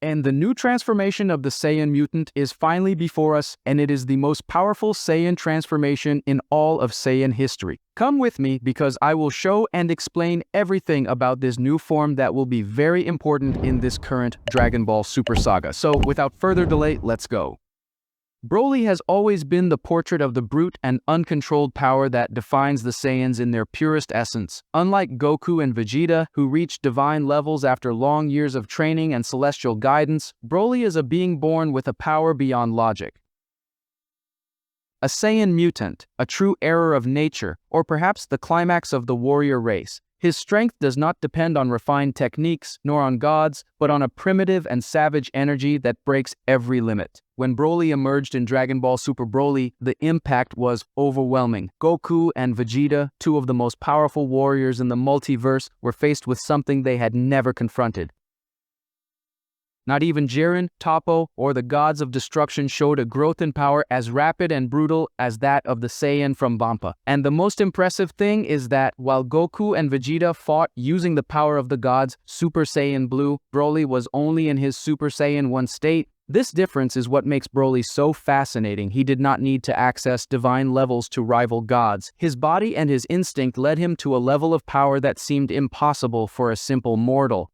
And the new transformation of the Saiyan mutant is finally before us, and it is the most powerful Saiyan transformation in all of Saiyan history. Come with me because I will show and explain everything about this new form that will be very important in this current Dragon Ball Super Saga. So, without further delay, let's go. Broly has always been the portrait of the brute and uncontrolled power that defines the Saiyans in their purest essence. Unlike Goku and Vegeta, who reached divine levels after long years of training and celestial guidance, Broly is a being born with a power beyond logic. A Saiyan mutant, a true error of nature, or perhaps the climax of the warrior race. His strength does not depend on refined techniques, nor on gods, but on a primitive and savage energy that breaks every limit. When Broly emerged in Dragon Ball Super Broly, the impact was overwhelming. Goku and Vegeta, two of the most powerful warriors in the multiverse, were faced with something they had never confronted. Not even Jiren, Toppo, or the gods of destruction showed a growth in power as rapid and brutal as that of the Saiyan from Vampa. And the most impressive thing is that while Goku and Vegeta fought using the power of the gods, Super Saiyan Blue, Broly was only in his Super Saiyan 1 state. This difference is what makes Broly so fascinating. He did not need to access divine levels to rival gods. His body and his instinct led him to a level of power that seemed impossible for a simple mortal.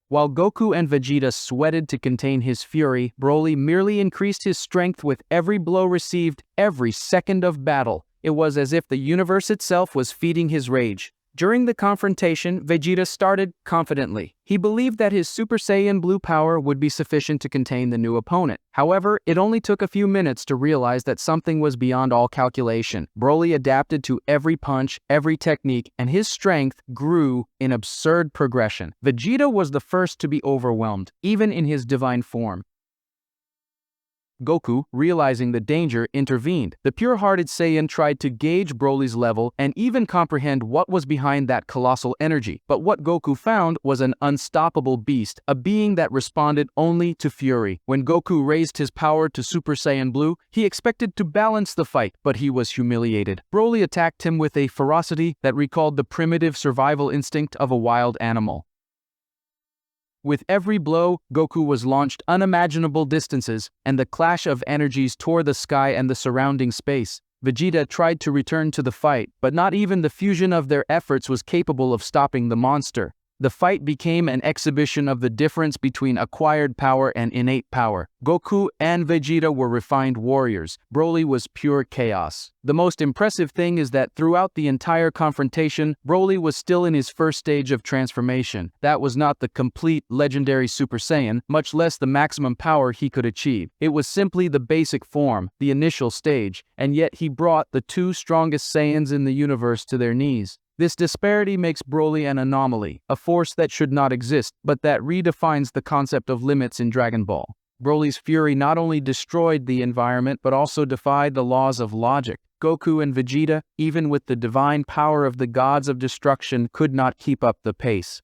While Goku and Vegeta sweated to contain his fury, Broly merely increased his strength with every blow received, every second of battle. It was as if the universe itself was feeding his rage. During the confrontation, Vegeta started confidently. He believed that his Super Saiyan Blue power would be sufficient to contain the new opponent. However, it only took a few minutes to realize that something was beyond all calculation. Broly adapted to every punch, every technique, and his strength grew in absurd progression. Vegeta was the first to be overwhelmed, even in his divine form. Goku, realizing the danger, intervened. The pure-hearted Saiyan tried to gauge Broly's level and even comprehend what was behind that colossal energy. But what Goku found was an unstoppable beast, a being that responded only to fury. When Goku raised his power to Super Saiyan Blue, he expected to balance the fight, but he was humiliated. Broly attacked him with a ferocity that recalled the primitive survival instinct of a wild animal. With every blow, Goku was launched unimaginable distances, and the clash of energies tore the sky and the surrounding space. Vegeta tried to return to the fight, but not even the fusion of their efforts was capable of stopping the monster. The fight became an exhibition of the difference between acquired power and innate power. Goku and Vegeta were refined warriors. Broly was pure chaos. The most impressive thing is that throughout the entire confrontation, Broly was still in his first stage of transformation. That was not the complete legendary Super Saiyan, much less the maximum power he could achieve. It was simply the basic form, the initial stage, and yet he brought the two strongest Saiyans in the universe to their knees. This disparity makes Broly an anomaly, a force that should not exist, but that redefines the concept of limits in Dragon Ball. Broly's fury not only destroyed the environment, but also defied the laws of logic. Goku and Vegeta, even with the divine power of the gods of destruction, could not keep up the pace.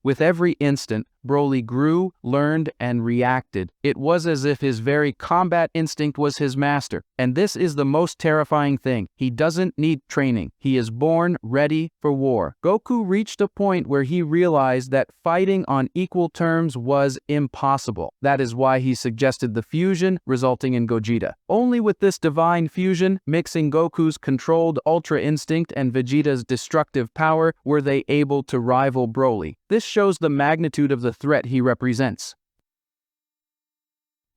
With every instant, Broly grew, learned, and reacted. It was as if his very combat instinct was his master. And this is the most terrifying thing. He doesn't need training. He is born ready for war. Goku reached a point where he realized that fighting on equal terms was impossible. That is why he suggested the fusion, resulting in Gogeta. Only with this divine fusion, mixing Goku's controlled Ultra Instinct and Vegeta's destructive power, were they able to rival Broly. This shows the magnitude of the threat he represents.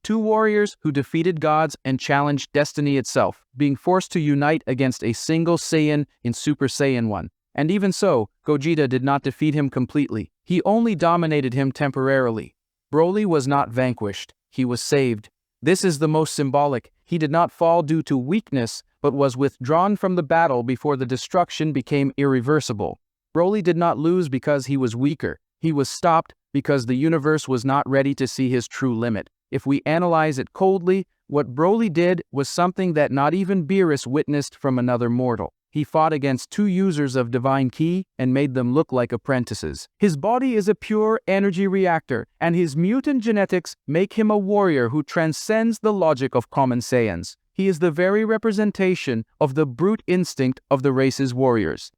Two warriors who defeated gods and challenged destiny itself, being forced to unite against a single Saiyan in Super Saiyan 1. And even so, Gogeta did not defeat him completely. He only dominated him temporarily. Broly was not vanquished. He was saved. This is the most symbolic. He did not fall due to weakness, but was withdrawn from the battle before the destruction became irreversible. Broly did not lose because he was weaker. He was stopped because the universe was not ready to see his true limit. If we analyze it coldly, what Broly did was something that not even Beerus witnessed from another mortal. He fought against two users of Divine Ki and made them look like apprentices. His body is a pure energy reactor, and his mutant genetics make him a warrior who transcends the logic of common Saiyans. He is the very representation of the brute instinct of the race's warriors.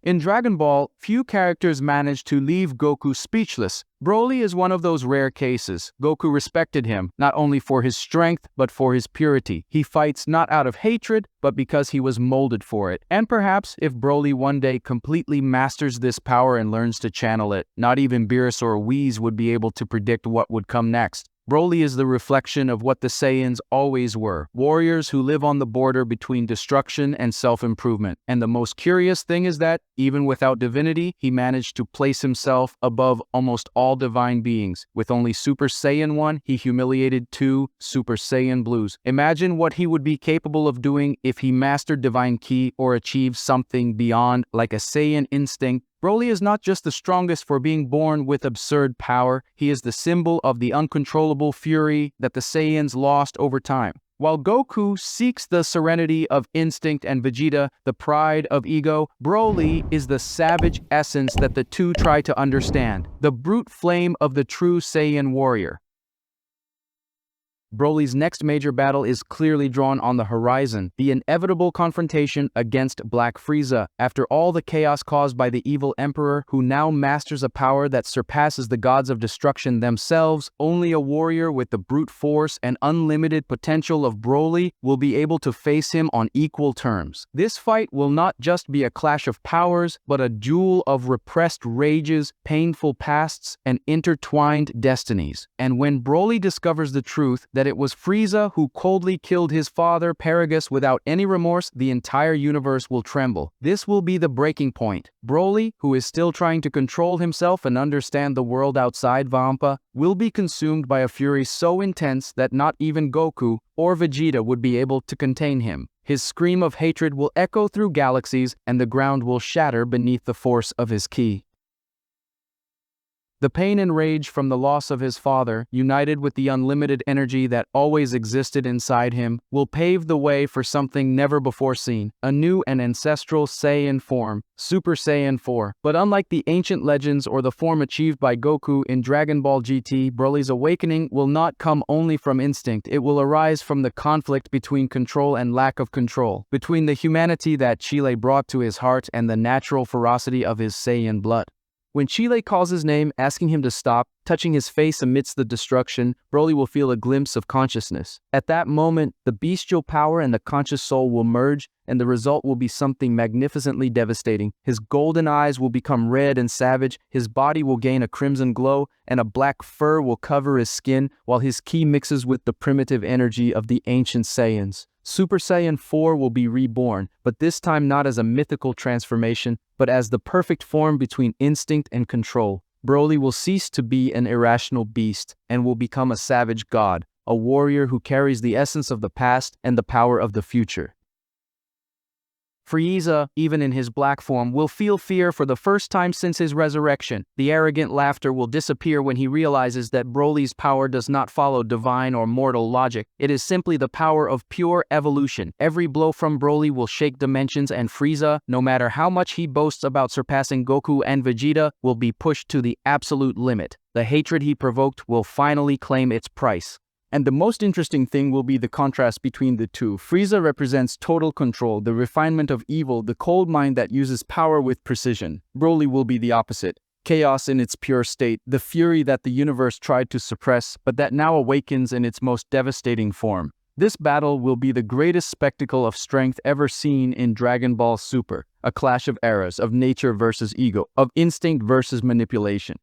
In Dragon Ball, few characters managed to leave Goku speechless. Broly is one of those rare cases. Goku respected him, not only for his strength, but for his purity. He fights not out of hatred, but because he was molded for it. And perhaps, if Broly one day completely masters this power and learns to channel it, not even Beerus or Whis would be able to predict what would come next. Broly is the reflection of what the Saiyans always were, warriors who live on the border between destruction and self-improvement. And the most curious thing is that, even without divinity, he managed to place himself above almost all divine beings. With only Super Saiyan 1, he humiliated 2 Super Saiyan Blues. Imagine what he would be capable of doing if he mastered Divine Ki or achieved something beyond, like a Saiyan instinct. Broly is not just the strongest for being born with absurd power, he is the symbol of the uncontrollable fury that the Saiyans lost over time. While Goku seeks the serenity of instinct and Vegeta, the pride of ego, Broly is the savage essence that the two try to understand, the brute flame of the true Saiyan warrior. Broly's next major battle is clearly drawn on the horizon, the inevitable confrontation against Black Frieza. After all the chaos caused by the evil Emperor, who now masters a power that surpasses the gods of destruction themselves, only a warrior with the brute force and unlimited potential of Broly will be able to face him on equal terms. This fight will not just be a clash of powers, but a duel of repressed rages, painful pasts, and intertwined destinies. And when Broly discovers the truth, that it was Frieza who coldly killed his father Paragus without any remorse, the entire universe will tremble. This will be the breaking point. Broly, who is still trying to control himself and understand the world outside Vampa, will be consumed by a fury so intense that not even Goku or Vegeta would be able to contain him. His scream of hatred will echo through galaxies, and the ground will shatter beneath the force of his ki. The pain and rage from the loss of his father, united with the unlimited energy that always existed inside him, will pave the way for something never before seen, a new and ancestral Saiyan form, Super Saiyan 4. But unlike the ancient legends or the form achieved by Goku in Dragon Ball GT, Broly's awakening will not come only from instinct. It will arise from the conflict between control and lack of control, between the humanity that Chile brought to his heart and the natural ferocity of his Saiyan blood. When Chile calls his name, asking him to stop, touching his face amidst the destruction, Broly will feel a glimpse of consciousness. At that moment, the bestial power and the conscious soul will merge, and the result will be something magnificently devastating. His golden eyes will become red and savage, his body will gain a crimson glow, and a black fur will cover his skin, while his ki mixes with the primitive energy of the ancient Saiyans. Super Saiyan 4 will be reborn, but this time not as a mythical transformation, but as the perfect form between instinct and control. Broly will cease to be an irrational beast and will become a savage god, a warrior who carries the essence of the past and the power of the future. Frieza, even in his black form, will feel fear for the first time since his resurrection. The arrogant laughter will disappear when he realizes that Broly's power does not follow divine or mortal logic. It is simply the power of pure evolution. Every blow from Broly will shake dimensions, and Frieza, no matter how much he boasts about surpassing Goku and Vegeta, will be pushed to the absolute limit. The hatred he provoked will finally claim its price. And the most interesting thing will be the contrast between the two. Frieza represents total control, the refinement of evil, the cold mind that uses power with precision. Broly will be the opposite. Chaos in its pure state, the fury that the universe tried to suppress, but that now awakens in its most devastating form. This battle will be the greatest spectacle of strength ever seen in Dragon Ball Super, a clash of eras, of nature versus ego, of instinct versus manipulation.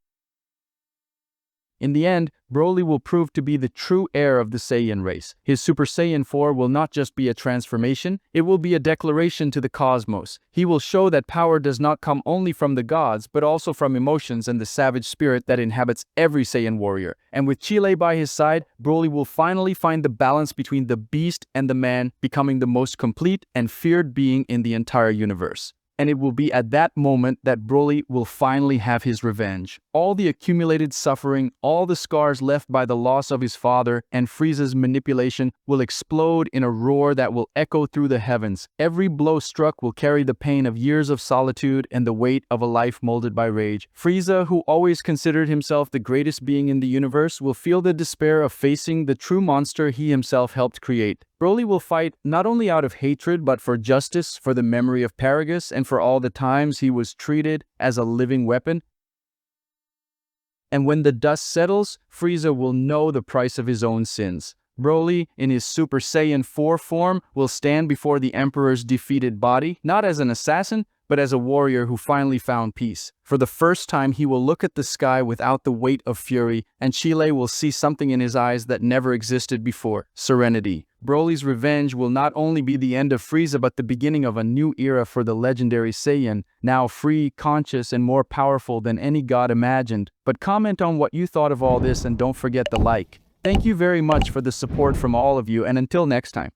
In the end, Broly will prove to be the true heir of the Saiyan race. His Super Saiyan 4 will not just be a transformation, it will be a declaration to the cosmos. He will show that power does not come only from the gods, but also from emotions and the savage spirit that inhabits every Saiyan warrior. And with Chile by his side, Broly will finally find the balance between the beast and the man, becoming the most complete and feared being in the entire universe. And it will be at that moment that Broly will finally have his revenge. All the accumulated suffering, all the scars left by the loss of his father, and Frieza's manipulation will explode in a roar that will echo through the heavens. Every blow struck will carry the pain of years of solitude and the weight of a life molded by rage. Frieza, who always considered himself the greatest being in the universe, will feel the despair of facing the true monster he himself helped create. Broly will fight not only out of hatred but for justice, for the memory of Paragus, and for all the times he was treated as a living weapon. And when the dust settles, Frieza will know the price of his own sins. Broly, in his Super Saiyan 4 form, will stand before the Emperor's defeated body, not as an assassin, but as a warrior who finally found peace. For the first time, he will look at the sky without the weight of fury, and Chile will see something in his eyes that never existed before: serenity. Broly's revenge will not only be the end of Frieza but the beginning of a new era for the legendary Saiyan, now free, conscious, and more powerful than any god imagined. But comment on what you thought of all this and don't forget the like. Thank you very much for the support from all of you, and until next time.